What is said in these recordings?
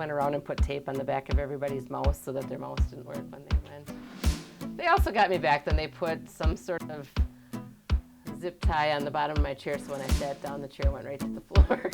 went around and put tape on the back of everybody's mouse so that their mouse didn't work when they went. They also got me back then. They put some sort of zip tie on the bottom of my chair, so when I sat down, the chair went right to the floor.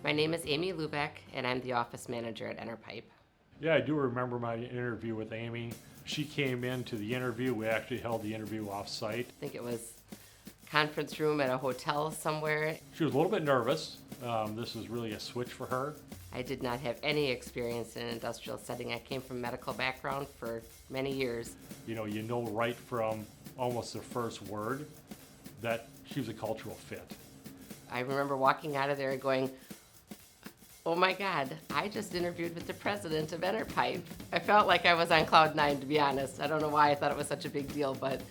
My name is Amy Luebeck, and I'm the office manager at Enerpipe. Yeah, I do remember my interview with Amy. She came into the interview. We actually held the interview off-site. I think it was a conference room at a hotel somewhere. She was a little bit nervous. This was really a switch for her. I did not have any experience in an industrial setting. I came from a medical background for many years. You know right from almost the first word that she was a cultural fit. I remember walking out of there and going, oh my God, I just interviewed with the president of Enerpipe. I felt like I was on cloud nine, to be honest. I don't know why I thought it was such a big deal, but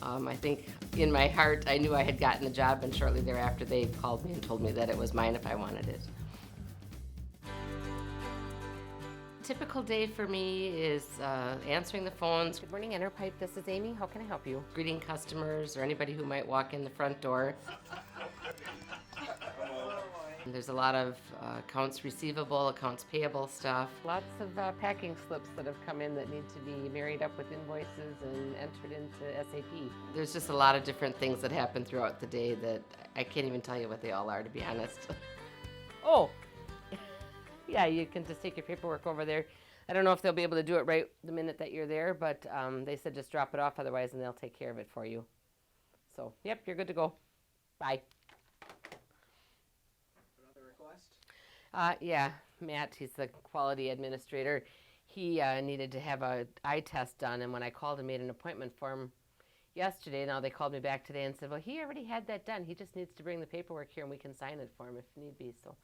I think in my heart I knew I had gotten the job, and shortly thereafter they called me and told me that it was mine if I wanted it. Typical day for me is answering the phones. Good morning, Enerpipe. This is Amy. How can I help you? Greeting customers or anybody who might walk in the front door. There's a lot of accounts receivable, accounts payable stuff. Lots of packing slips that have come in that need to be married up with invoices and entered into SAP. There's just a lot of different things that happen throughout the day that I can't even tell you what they all are, to be honest. Oh, yeah, you can just take your paperwork over there. I don't know if they'll be able to do it right the minute that you're there, but they said just drop it off otherwise, and they'll take care of it for you. So, yep, you're good to go. Bye. Yeah, Matt, he's the quality administrator. He needed to have an eye test done, and when I called and made an appointment for him yesterday, now they called me back today and said, well, he already had that done. He just needs to bring the paperwork here and we can sign it for him if need be. So.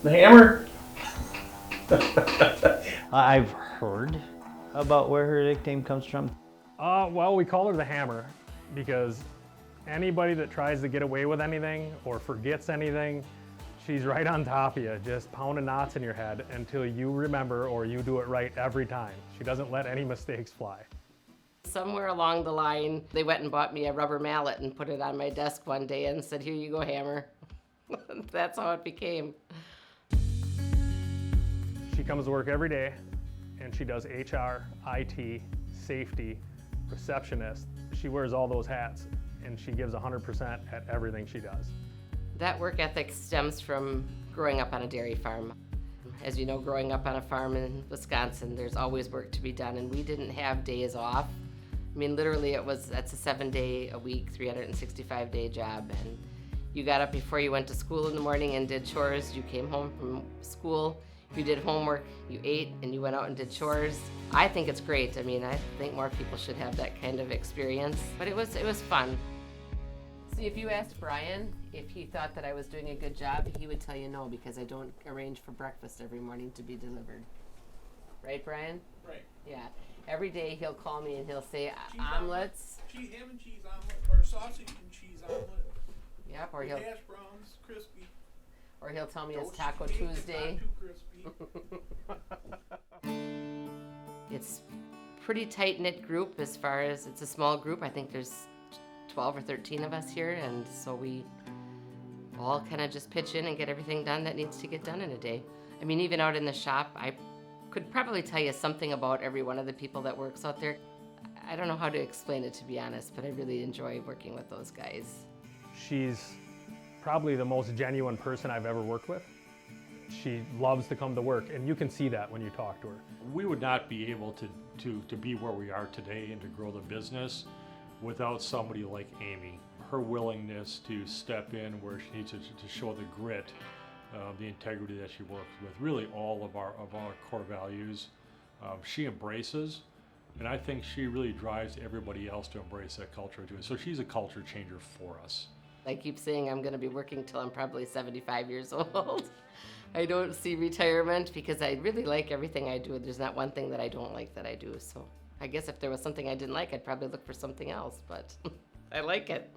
The hammer? I've heard about where her nickname comes from. Well, we call her the hammer because anybody that tries to get away with anything or forgets anything, she's right on top of you, just pounding knots in your head until you remember or you do it right every time. She doesn't let any mistakes fly. Somewhere along the line, they went and bought me a rubber mallet and put it on my desk one day and said, here you go, hammer. That's how it became. She comes to work every day and she does HR, IT, safety, receptionist. She wears all those hats and she gives 100% at everything she does. That work ethic stems from growing up on a dairy farm. As you know, growing up on a farm in Wisconsin, there's always work to be done, and we didn't have days off. I mean, literally, that's a 7-day-a-week, 365-day job, and you got up before you went to school in the morning and did chores. You came home from school, you did homework, you ate, and you went out and did chores. I think it's great. I mean, I think more people should have that kind of experience, but it was fun. See, if you asked Brian if he thought that I was doing a good job, he would tell you no, because I don't arrange for breakfast every morning to be delivered. Right, Brian? Right. Yeah. Every day he'll call me and he'll say Cheese omelets. Ham and cheese omelet, or sausage and cheese omelet. Yep, or With he'll hash browns, crispy. or he'll tell me it's Toasted Taco bacon, Tuesday. Not too crispy. It's pretty tight-knit group as far as it's a small group. I think there's 12 or 13 of us here, and so we all kind of just pitch in and get everything done that needs to get done in a day. I mean, even out in the shop, I could probably tell you something about every one of the people that works out there. I don't know how to explain it, to be honest, but I really enjoy working with those guys. She's probably the most genuine person I've ever worked with. She loves to come to work, and you can see that when you talk to her. We would not be able to be where we are today and to grow the business without somebody like Amy. Her willingness to step in where she needs to show the grit, the integrity that she works with, really all of our core values, she embraces, and I think she really drives everybody else to embrace that culture too. So she's a culture changer for us. I keep saying I'm gonna be working till I'm probably 75 years old. I don't see retirement because I really like everything I do. There's not one thing that I don't like that I do. So I guess if there was something I didn't like, I'd probably look for something else, but I like it.